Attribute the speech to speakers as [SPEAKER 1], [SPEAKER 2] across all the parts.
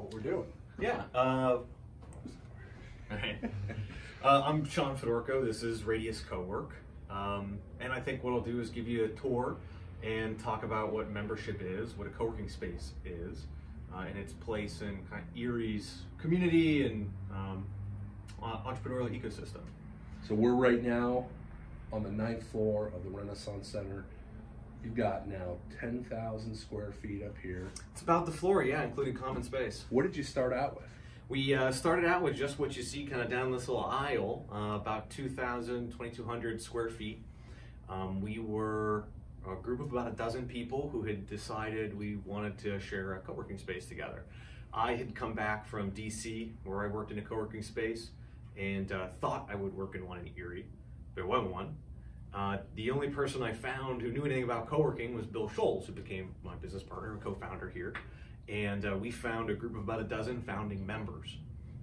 [SPEAKER 1] what we're doing.
[SPEAKER 2] Yeah. I'm Sean Fedorko. This is Radius CoWork. And I think what I'll do is give you a tour and talk about what membership is, what a co-working space is, and its place in kind of Erie's community and entrepreneurial ecosystem.
[SPEAKER 1] So we're right now on the 9th floor of the Renaissance Center. You've got now 10,000 square feet up here.
[SPEAKER 2] It's about the floor, yeah, including common space.
[SPEAKER 1] What did you start out with?
[SPEAKER 2] We started out with just what you see kind of down this little aisle, about 2,200 square feet. We were a group of about a dozen people who had decided we wanted to share a co-working space together. I had come back from DC, where I worked in a co-working space, and thought I would work in one in Erie. There wasn't one. The only person I found who knew anything about co-working was Bill Scholes, who became my business partner and co-founder here. And we found a group of about a dozen founding members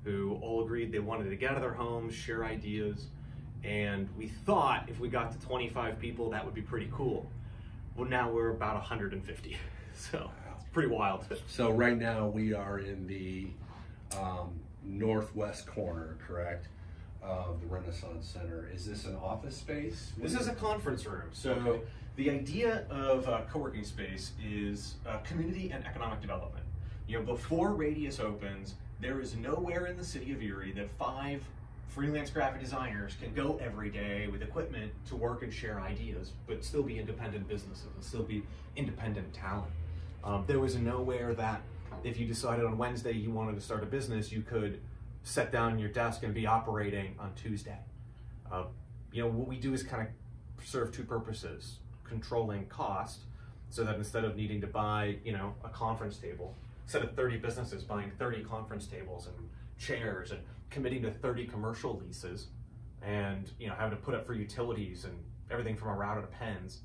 [SPEAKER 2] who all agreed they wanted to get out of their homes, share ideas, and we thought if we got to 25 people, that would be pretty cool. Well, now we're about 150, so it's pretty wild.
[SPEAKER 1] So right now we are in the northwest corner, correct, of the Renaissance Center. Is this an office space?
[SPEAKER 2] This is a conference room. So
[SPEAKER 1] okay.
[SPEAKER 2] The idea of a co-working space is community and economic development. You know, before Radius opens, there is nowhere in the city of Erie that 5 freelance graphic designers can go every day with equipment to work and share ideas, but still be independent businesses and still be independent talent. There was nowhere that if you decided on Wednesday you wanted to start a business, you could set down your desk and be operating on Tuesday. You know, what we do is kind of serve 2 purposes. Controlling cost, so that instead of needing to buy, you know, a conference table, instead of 30 businesses buying 30 conference tables and chairs and committing to 30 commercial leases and, you know, having to put up for utilities and everything from a router to pens,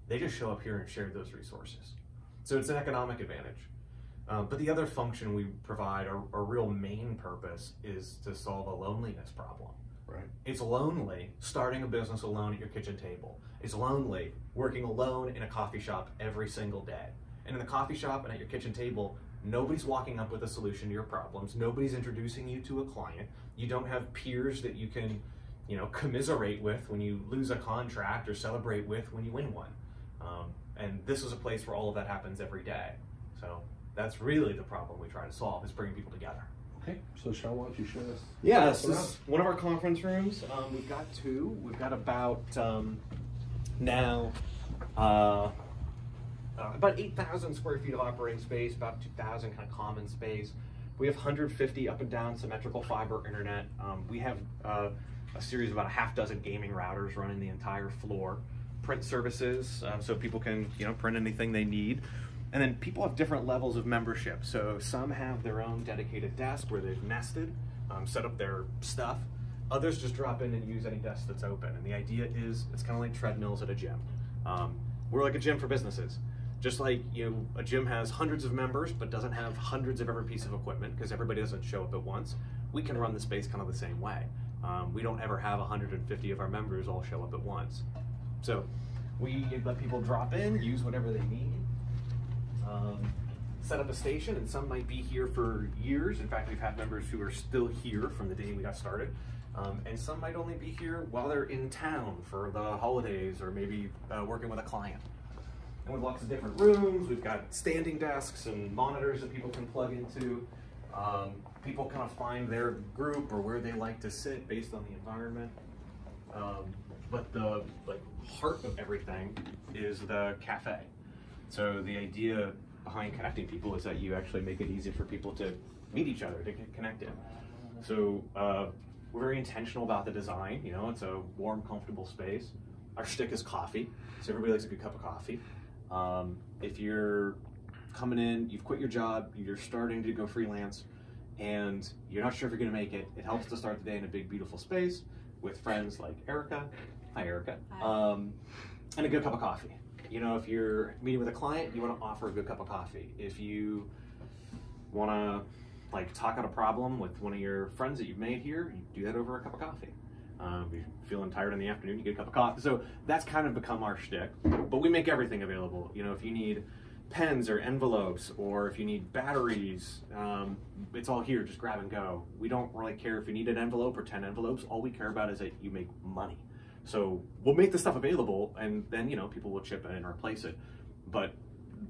[SPEAKER 2] they just show up here and share those resources. So it's an economic advantage. But the other function we provide, our real main purpose, is to solve a loneliness problem.
[SPEAKER 1] Right.
[SPEAKER 2] It's lonely starting a business alone at your kitchen table. It's lonely working alone in a coffee shop every single day. And in the coffee shop and at your kitchen table, nobody's walking up with a solution to your problems. Nobody's introducing you to a client. You don't have peers that you can, you know, commiserate with when you lose a contract or celebrate with when you win one. And this is a place where all of that happens every day. So that's really the problem we try to solve, is bringing people together.
[SPEAKER 1] Okay, so Sean, why don't you show us?
[SPEAKER 2] Yeah, this is one of our conference rooms. We've got 2. We've got about now about 8,000 square feet of operating space, about 2,000 kind of common space. We have 150 up and down symmetrical fiber internet. We have a series of about a half dozen gaming routers running the entire floor. Print services, so people can, you know, print anything they need. And then people have different levels of membership. So some have their own dedicated desk where they've nested, set up their stuff. Others just drop in and use any desk that's open. And the idea is it's kind of like treadmills at a gym. We're like a gym for businesses. Just like, you know, a gym has hundreds of members but doesn't have hundreds of every piece of equipment because everybody doesn't show up at once, we can run the space kind of the same way. We don't ever have 150 of our members all show up at once. So we let people drop in, use whatever they need. Set up a station, and some might be here for years. In fact, we've had members who are still here from the day we got started. And some might only be here while they're in town for the holidays or maybe working with a client. And with lots of different rooms, we've got standing desks and monitors that people can plug into. People kind of find their group or where they like to sit based on the environment. But the heart of everything is the cafe. So the idea behind connecting people is that you actually make it easy for people to meet each other, to get connected. So we're very intentional about the design. You know, it's a warm, comfortable space. Our shtick is coffee, so everybody likes a good cup of coffee. If you're coming in, you've quit your job, you're starting to go freelance, and you're not sure if you're gonna make it, it helps to start the day in a big, beautiful space with friends like Erica. Hi, Erica.
[SPEAKER 3] Hi.
[SPEAKER 2] And a good cup of coffee. You know, if you're meeting with a client, you want to offer a good cup of coffee. If you want to like talk out a problem with one of your friends that you've made here, you do that over a cup of coffee. If you're feeling tired in the afternoon, you get a cup of coffee. So that's kind of become our shtick. But we make everything available. You know, if you need pens or envelopes, or if you need batteries, it's all here, just grab and go. We don't really care if you need an envelope or 10 envelopes. All we care about is that you make money. So we'll make the stuff available, and then, you know, people will chip in and replace it. But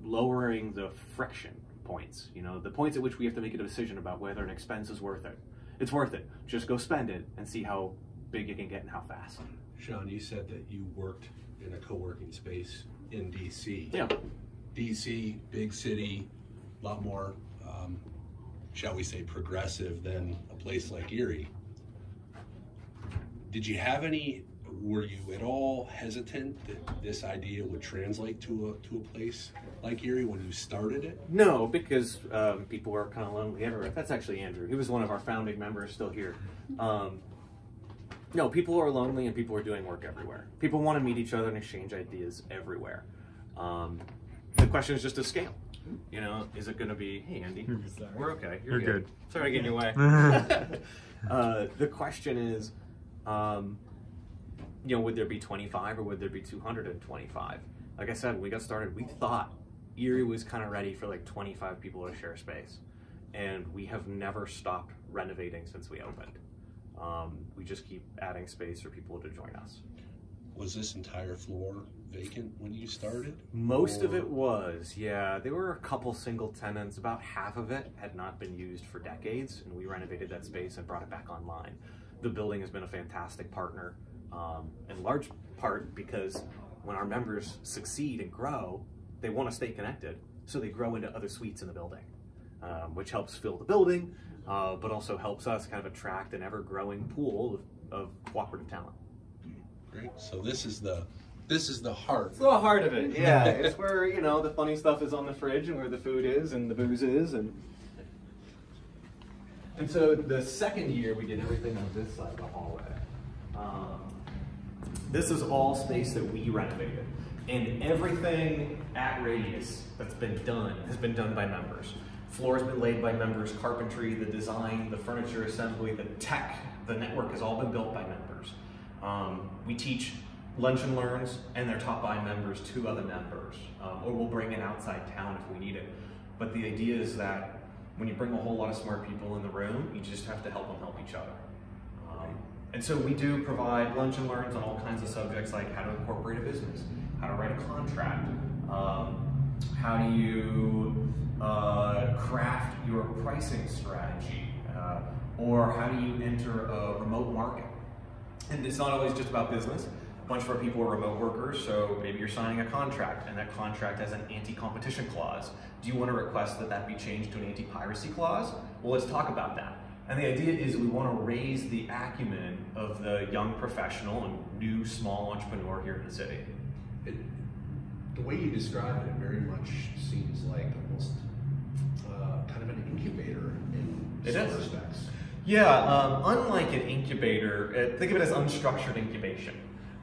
[SPEAKER 2] lowering the friction points, you know, the points at which we have to make a decision about whether an expense is worth it. It's worth it. Just go spend it and see how big it can get and how fast.
[SPEAKER 1] Sean, you said that you worked in a co-working space in DC.
[SPEAKER 2] Yeah.
[SPEAKER 1] DC, big city, a lot more, shall we say, progressive than a place like Erie. Did you have any, were you at all hesitant that this idea would translate to a place like Erie when you started it?
[SPEAKER 2] No, because people were kind of lonely everywhere. That's actually Andrew. He was one of our founding members, still here. No, people are lonely and people are doing work everywhere. People want to meet each other and exchange ideas everywhere. The question is just a scale. You know, is it going to be, hey, Andy, we're okay. You're good. Sorry to get in your way. The question is, you know, would there be 25 or would there be 225? Like I said, when we got started, we thought Erie was kind of ready for like 25 people to share space. And we have never stopped renovating since we opened. We just keep adding space for people to join us.
[SPEAKER 1] Was this entire floor vacant when you started?
[SPEAKER 2] Most of it was, yeah. There were a couple single tenants. About half of it had not been used for decades, and we renovated that space and brought it back online. The building has been a fantastic partner, in large part because when our members succeed and grow, they want to stay connected, so they grow into other suites in the building, which helps fill the building, but also helps us kind of attract an ever-growing pool of cooperative talent.
[SPEAKER 1] Great. So this is the heart.
[SPEAKER 2] It's the heart of it. Yeah, it's where, you know, the funny stuff is on the fridge and where the food is and the booze is, and so the second year we did everything on this side of the hallway. This is all space that we renovated, and everything at Radius that's been done has been done by members. Floor's been laid by members, carpentry, the design, the furniture assembly, the tech, the network has all been built by members. We teach lunch and learns, and they're taught by members to other members, or we'll bring in outside talent if we need it. But the idea is that when you bring a whole lot of smart people in the room, you just have to help them help each other. And so we do provide lunch and learns on all kinds of subjects like how to incorporate a business, how to write a contract, how do you craft your pricing strategy, or how do you enter a remote market. And it's not always just about business. A bunch of our people are remote workers, so maybe you're signing a contract, and that contract has an anti-competition clause. Do you want to request that that be changed to an anti-piracy clause? Well, let's talk about that. And the idea is we want to raise the acumen of the young professional and new small entrepreneur here in the city.
[SPEAKER 1] The way you describe it, it very much seems like almost kind of an incubator in some respects.
[SPEAKER 2] Yeah, unlike an incubator, think of it as unstructured incubation.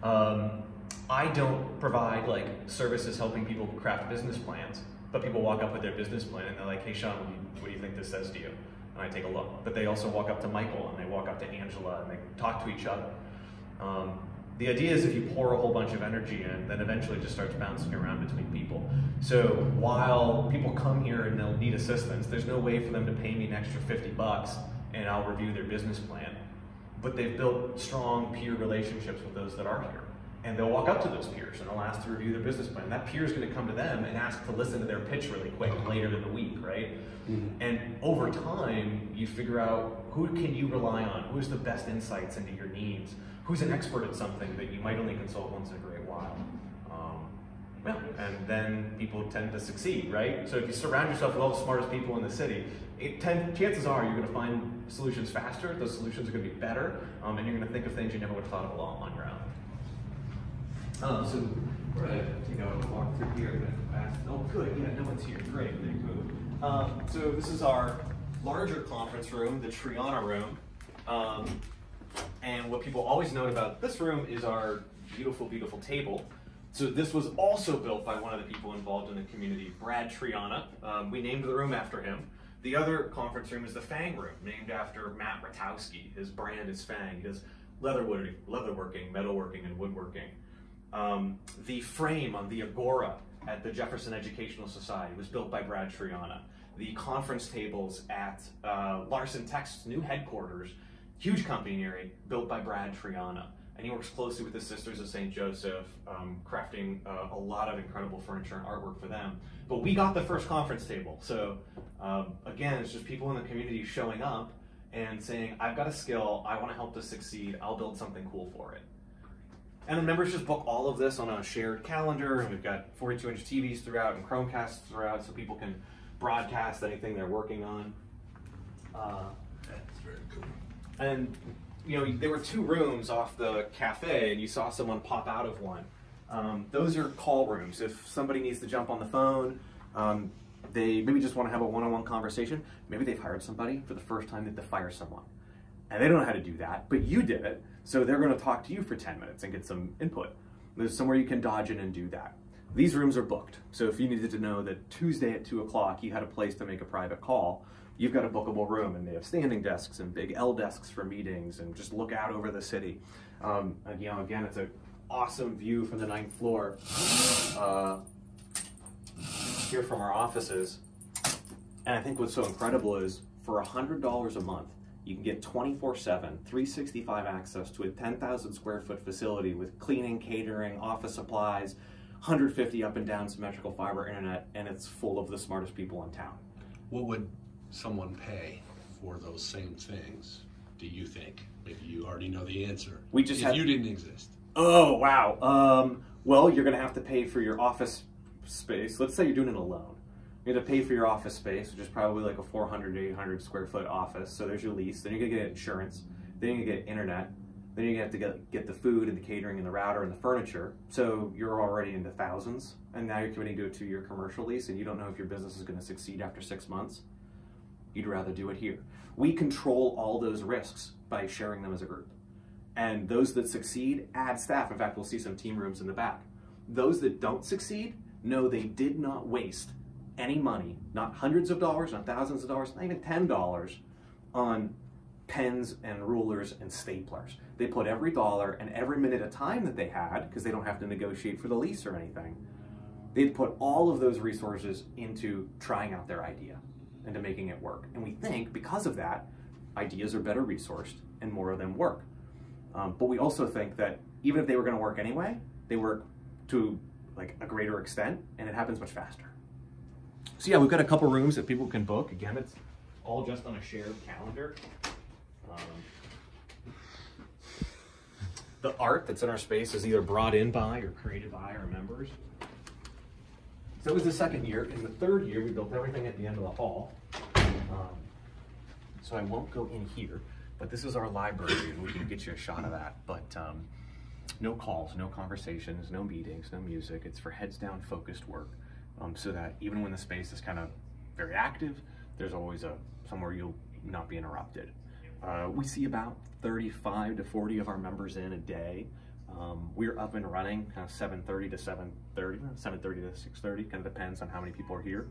[SPEAKER 2] I don't provide like services helping people craft business plans, but people walk up with their business plan and they're like, hey Sean, what do you think this says to you? And I take a look. But they also walk up to Michael and they walk up to Angela and they talk to each other. The idea is if you pour a whole bunch of energy in, then eventually it just starts bouncing around between people. So while people come here and they'll need assistance, there's no way for them to pay me an extra $50 and I'll review their business plan. But they've built strong peer relationships with those that are here. And they'll walk up to those peers and they'll ask to review their business plan. That peer is going to come to them and ask to listen to their pitch really quick later in the week, right? Mm-hmm. And over time, you figure out who can you rely on? Who's the best insights into your needs? Who's an expert at something that you might only consult once in a great while? And then people tend to succeed, right? So if you surround yourself with all the smartest people in the city, chances are you're going to find solutions faster, those solutions are going to be better, and you're going to think of things you never would have thought of on your own. So we're going to walk through here. Oh, good. Yeah, no one's here. Great. So this is our larger conference room, the Triana room. And what people always note about this room is our beautiful, beautiful table. So this was also built by one of the people involved in the community, Brad Triana. We named the room after him. The other conference room is the Fang Room, named after Matt Ratowski. His brand is Fang. He does leatherworking, metalworking, and woodworking. The frame on the Agora at the Jefferson Educational Society was built by Brad Triana. The conference tables at Larson Tech's new headquarters, huge company in Erie, built by Brad Triana. And he works closely with the Sisters of St. Joseph, crafting a lot of incredible furniture and artwork for them. But we got the first conference table. So again, it's just people in the community showing up and saying, I've got a skill, I want to help this succeed, I'll build something cool for it. And the members just book all of this on a shared calendar, and we've got 42-inch TVs throughout and Chromecasts throughout so people can broadcast anything they're working on.
[SPEAKER 1] That's very cool.
[SPEAKER 2] And you know, there were 2 rooms off the cafe, and you saw someone pop out of one. Those are call rooms. If somebody needs to jump on the phone, they maybe just want to have a one-on-one conversation. Maybe they've hired somebody for the first time, that they fire someone. And they don't know how to do that, but you did it. So they're going to talk to you for 10 minutes and get some input. There's somewhere you can dodge in and do that. These rooms are booked. So if you needed to know that Tuesday at 2 o'clock you had a place to make a private call, you've got a bookable room, and they have standing desks and big L desks for meetings and just look out over the city. You know, again, it's an awesome view from the 9th floor here from our offices. And I think what's so incredible is for $100 a month, you can get 24/7, 365 access to a 10,000 square foot facility with cleaning, catering, office supplies, 150 up and down symmetrical fiber internet, and it's full of the smartest people in town.
[SPEAKER 1] What would someone pay for those same things, do you think? Maybe you already know the answer.
[SPEAKER 2] We just
[SPEAKER 1] if you didn't exist.
[SPEAKER 2] Oh, wow. Well, you're going to have to pay for your office space. Let's say you're doing it alone. You're going to pay for your office space, which is probably like a 400 to 800 square foot office. So there's your lease. Then you're going to get insurance. Then you're going to get internet. Then you're going to have to get the food and the catering and the router and the furniture. So you're already into thousands. And now you're committing to a 2-year commercial lease, and you don't know if your business is going to succeed after 6 months. You'd rather do it here. We control all those risks by sharing them as a group. And those that succeed add staff. In fact, we'll see some team rooms in the back. Those that don't succeed know they did not waste any money, not hundreds of dollars, not thousands of dollars, not even $10 on pens and rulers and staplers. They put every dollar and every minute of time that they had, because they don't have to negotiate for the lease or anything, they'd put all of those resources into trying out their idea, into making it work. And we think because of that, ideas are better resourced and more of them work. But we also think that even if they were going to work anyway, they work to like a greater extent, and it happens much faster. So yeah, we've got a couple rooms that people can book. Again, it's all just on a shared calendar. The art that's in our space is either brought in by or created by our members. So it was the 2nd year. In the 3rd year, we built everything at the end of the hall. So I won't go in here, but this is our library, and we can get you a shot of that. But no calls, no conversations, no meetings, no music. It's for heads down focused work, so that even when the space is kind of very active, there's always somewhere you'll not be interrupted. We see about 35 to 40 of our members in a day. We're up and running kind of 7:30 to 7:30, 7:30 to 6:30, kind of depends on how many people are here.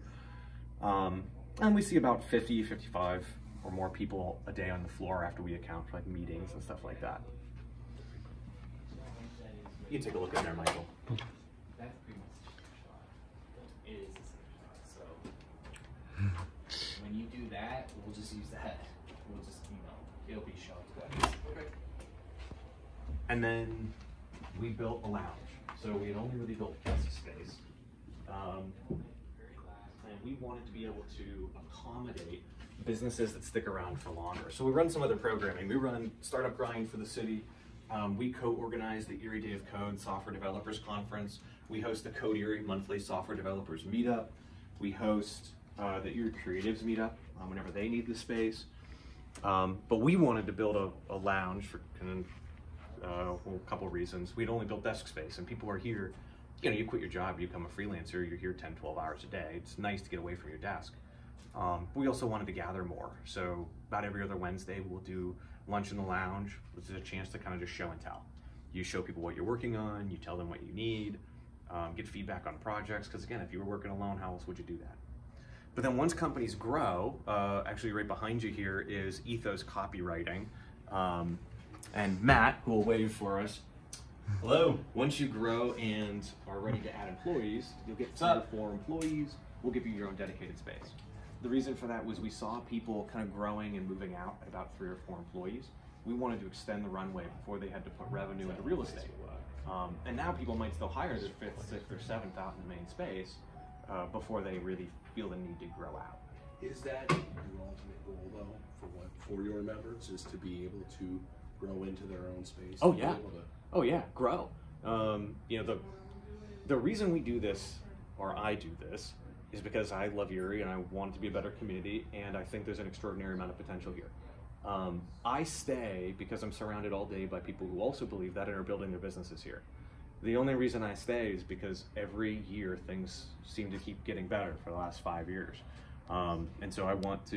[SPEAKER 2] And we see about 50, 55 or more people a day on the floor after we account for like meetings and stuff like that. You can take a look in there, Michael.
[SPEAKER 3] That's pretty much the same shot. It is the same shot. So when you do that, we'll just use that. We'll just, it'll be shown twice.
[SPEAKER 2] Okay. And then we built a lounge. So we had only really built desk space. And we wanted to be able to accommodate businesses that stick around for longer. So we run some other programming. We run Startup Grind for the city. We co-organize the Erie Day of Code Software Developers Conference. We host the Code Erie monthly software developers meetup. We host the Erie Creatives meetup whenever they need the space. But we wanted to build a lounge for a couple reasons. We'd only built desk space, and people are here. You know, you quit your job, you become a freelancer, you're here 10, 12 hours a day. It's nice to get away from your desk. We also wanted to gather more. So about every other Wednesday, we'll do lunch in the lounge, which is a chance to kind of just show and tell. You show people what you're working on, you tell them what you need, get feedback on projects, because again, if you were working alone, how else would you do that? But then once companies grow, actually right behind you here is Ethos Copywriting. And Matt, who will wave for us, Hello. Once you grow and are ready to add employees, you'll get 3 or 4 employees. We'll give you your own dedicated space. The reason for that was we saw people kind of growing and moving out at about 3 or 4 employees. We wanted to extend the runway before they had to put revenue into real estate. And now people might still hire their 5th, 6th, or 7th out in the main space before they really feel the need to grow out.
[SPEAKER 1] Is that your ultimate goal, though, for your members, is to be able to grow into their own space?
[SPEAKER 2] Oh yeah. Oh yeah, grow. You know, the reason we do this, or I do this, is because I love Erie and I want it to be a better community, and I think there's an extraordinary amount of potential here. I stay because I'm surrounded all day by people who also believe that and are building their businesses here. The only reason I stay is because every year things seem to keep getting better for the last 5 years. And so I want to